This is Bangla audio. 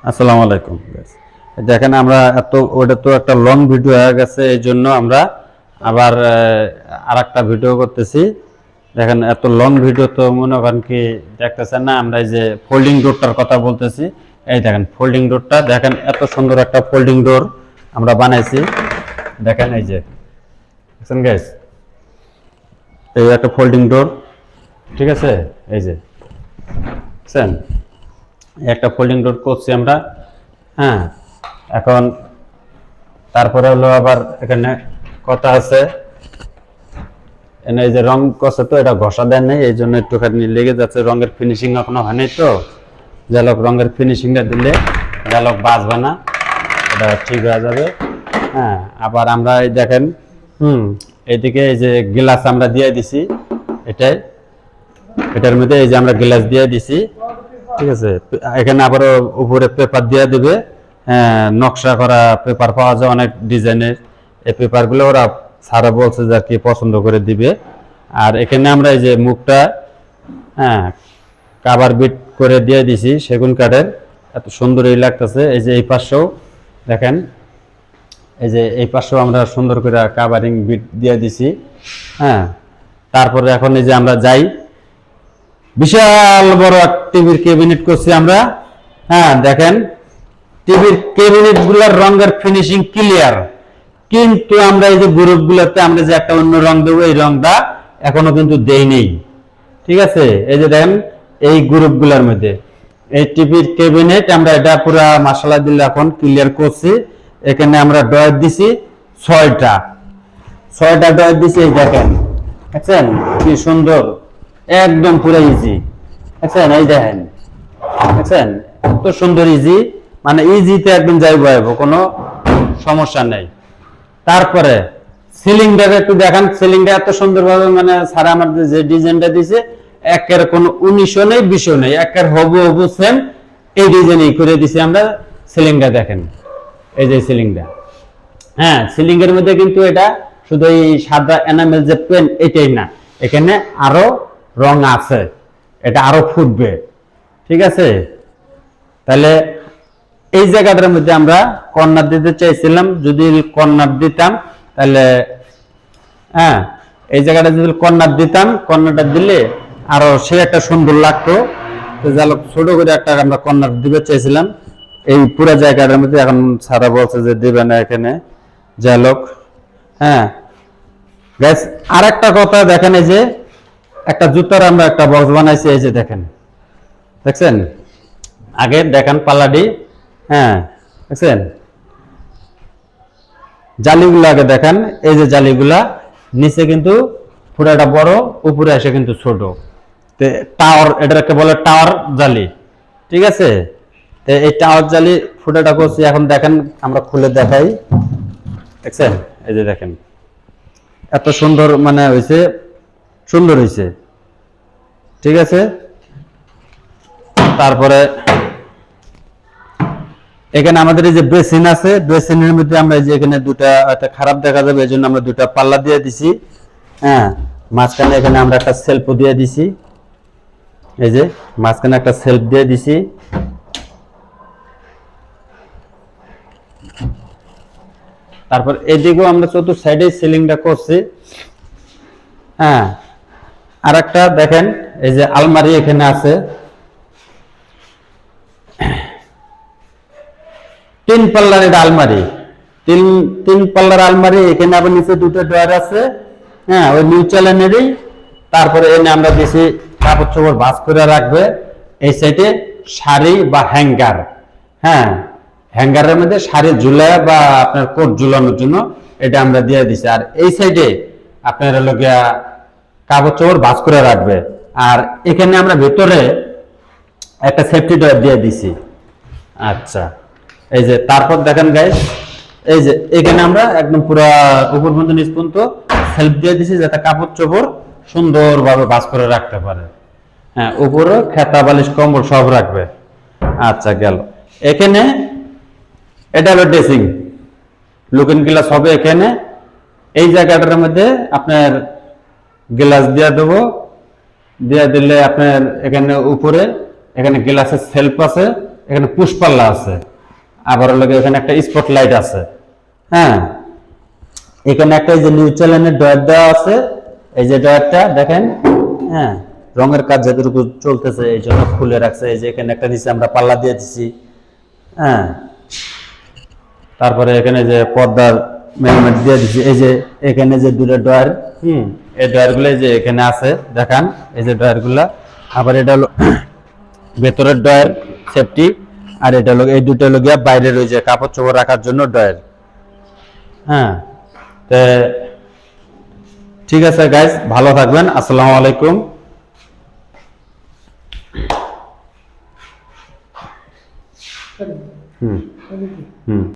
আসসালামু আলাইকুম। দেখেন আমরা ওটা তো একটা লং ভিডিও হয়ে গেছে, এই জন্য আমরা আবার আরেকটা ভিডিও করতেছি। দেখেন এত লং ভিডিও তো মনে করেন কি দেখতেছেন না, আমরা এই যে ফোল্ডিং ডোরটার কথা বলতেছি। এই দেখেন ফোল্ডিং ডোরটা, দেখেন এত সুন্দর একটা ফোল্ডিং ডোর আমরা বানাইছি। দেখেন এই যে দেখছেন গাইস, এই একটা ফোল্ডিং ডোর, ঠিক আছে? এই যে দেখছেন একটা ফোল্ডিং ডোর করছি আমরা। হ্যাঁ, এখন তারপরে হলো আবার এখানে কথা আছে, এই যে রং করছে তো এটা ঘষা দেন নাই, এই জন্য একটুখানি লেগে যাচ্ছে, রঙের ফিনিশিং এখনো হয়নি তো। জালক রঙের ফিনিশিংটা দিলে জালক বাঁচবে না, এটা ঠিক হয়ে যাবে। হ্যাঁ, আবার আমরা এই দেখেন এইদিকে এই যে গ্লাস আমরা দিয়ে দিছি, এটার মধ্যে এই যে আমরা গ্লাস দিয়ে দিছি, ঠিক আছে? এখানে আবারও উপরে পেপার দিয়ে দিবে, নকশা করা পেপার পাওয়া যায় অনেক ডিজাইনের। এই পেপারগুলো ওরা সারা বলছে যে কি পছন্দ করে দিবে। আর এখানে আমরা এই যে মুখটা কাভার বিট করে দিয়ে দিছি সেগুন কাঠের, এত সুন্দরই লাগতেছে। এই যে এই পাশেও দেখেন, এই যে এই পাশেও আমরা সুন্দর করে কাভারিং বিট দিয়ে দিছি। হ্যাঁ, তারপরে এখন এই যে আমরা যাই, বিশাল বড় টিভির ক্যাবিনেট করছি আমরা। হ্যাঁ, দেখেন টিভির ক্যাবিনেট গুলার রঙের ফিনিশিং ক্লিয়ার, কিন্তু আমরা এই যে গ্রুপ গুলোতে আমরা যে একটা অন্য রং দেবো, এই রংটা এখনো কিন্তু দেই নেই, ঠিক আছে? এই যে দেখেন এই গ্রুপ গুলার মধ্যে এই টিভির ক্যাবিনেট আমরা এটা পুরা মশলা দিলে এখন ক্লিয়ার করছি। এখানে আমরা ডয়ার দিছি ছয়টা ডয়ার দিছি। এই দেখেন, দেখছেন কি সুন্দর, একদম পুরো ইজি, দেখছেন? এই দেখেন, দেখছেন এত সুন্দর ইজি, মানে ইজিতে একদম যাইবো, কোনো সমস্যা নেই। তারপরে সিলিংটা একটু দেখান, সিলিংটা এত সুন্দরভাবে মানে সারা আমাদের যে ডিজাইনটা দিছে, একের কোনো 19 নেই 20 নেই, একের হবু সেম এই ডিজাইনই করে দিছি আমরা। সিলিংটা দেখেন, এই যে সিলিংটা। হ্যাঁ, সিলিং এর মধ্যে কিন্তু এটা শুধু এই সাদা এনামেল যে পেন এটাই না, এখানে আরো রং আছে, এটা আরো ফুটবে, ঠিক আছে? তাহলে এই জায়গাটার মধ্যে আমরা কর্নার দিতে চাইছিলাম, যদি কর্নার দিতাম তাহলে হ্যাঁ, এই জায়গাটা যদি কর্নার দিতাম, কর্নারটা দিলে আরো সে একটা সুন্দর লাগতো। জালক ছোট করে একটা আমরা কর্নার দিতে চাইছিলাম এই পুরো জায়গাটার মধ্যে, এখন সারা বলছে যে দিবে না এখানে জালক। হ্যাঁ গ্যাস, আর একটা কথা দেখেন, এই যে একটা জুতার আমরা একটা বক্স বানাইছি, এই যে দেখেন, দেখছেন? আগে দেখেন পাল্লাডি, হ্যাঁ দেখছেন জালিগুলো আগে দেখেন, এই যে জালিগুলা নিচে কিন্তু পুরাটা বড়, উপরে এসে কিন্তু ছোট। টাওয়ার, এটাকে বলে টাওয়ার জালি, ঠিক আছে? এই টাওয়ার জালি ফুটাটা করছি, এখন দেখেন আমরা খুলে দেখাই, দেখছেন? এই যে দেখেন এত সুন্দর মানে হয়েছে, সুন্দর হয়েছে, ঠিক আছে? তারপরে এখানে আমাদের এই যে বেসিন আছে, বেসিনের মধ্যে আমরা এই যে এখানে দুটা খারাপ দেখা যাবে, এই জন্য আমরা দুটা পাল্লা দিয়ে দিছি। হ্যাঁ, মাঝখানে এখানে আমরা একটা সেলফ দিয়ে দিছি, এই যে মাঝখানে একটা সেলফ দিয়ে দিছি। তারপর এদিকেও আমরা চতুর্থ সাইডে সিলিংটা করছি। হ্যাঁ, আর একটা দেখেন, এই যে আলমারি এখানে আছে, 3 পাল্লার এটা আলমারি, তিন পাল্লার আলমারি। এখানে আবার নিচে দুটো ডয়ার আছে, হ্যাঁ ওই মিউচুয়াল এনেরই। তারপরে এনে আমরা দিছি কাপড় চোপড় ভাঁজ করে রাখবে। এই সাইডে শাড়ি বা হ্যাঙ্গার, হ্যাঁ হ্যাঙ্গারের মধ্যে শাড়ি ঝুলায় বা আপনার কোট ঝুলানোর জন্য এটা আমরা দিয়ে দিছি। আর এই সাইডে আপনার হলো গিয়া কাপড় চোপড় ভাঁজ করে রাখবে। আর এখানে আমরা ভেতরে একটা সেফটি ডয়ার দিয়ে দিছি। আচ্ছা, এই যে তারপর দেখেন গাইস, এই যে এখানে আমরা একদম পুরো উপর পর্যন্ত নিচ পর্যন্ত সেলফ দিয়ে দিছি, যাতে কাপড় চোপড় সুন্দরভাবে ভাঁজ করে রাখতে পারে। হ্যাঁ, উপরে খেতা বালিশ কম্বল সব রাখবে। আচ্ছা গেল, এখানে এটা হলো ড্রেসিং, লুকিং গ্লাস হবে এখানে। এই জায়গাটার মধ্যে আপনার গ্লাস দিয়ে দেবো, দিয়ে দিলে আপনার এখানে উপরে এখানে গ্লাসের সেলফ আছে, এখানে পুশ পাল্লা আছে, আবার লগে এখানে একটা স্পট লাইট আছে। হ্যাঁ, এখানে একটা এই যে নিউজ চ্যানেলের ডয়ার দেওয়া আছে, এই যে ডয়ারটা দেখেন। হ্যাঁ, রঙের কাজ যতটুকু চলতেছে এই জন্য খুলে রাখছে। এই যে এখানে একটা নিচে আমরা পাল্লা দিয়ে দিচ্ছি। হ্যাঁ, তারপরে এখানে যে পর্দার মেরামত দিয়ে দিচ্ছি। এই যে এখানে যে দুটো ডয়ার, এই ডয়ারগুলো যে এখানে আছে দেখান, এই যে ডয়ারগুলা। আবার এটা হলো ভেতরের ডয়ার সেফটি, আর এটা হলো এই দুটো হলো গিয়া বাইরের ওই যে কাপড় চোপড় রাখার জন্য ডয়ার। হ্যাঁ, তো ঠিক আছে গাইস, ভালো থাকবেন। আসসালামু আলাইকুম। হুম হুম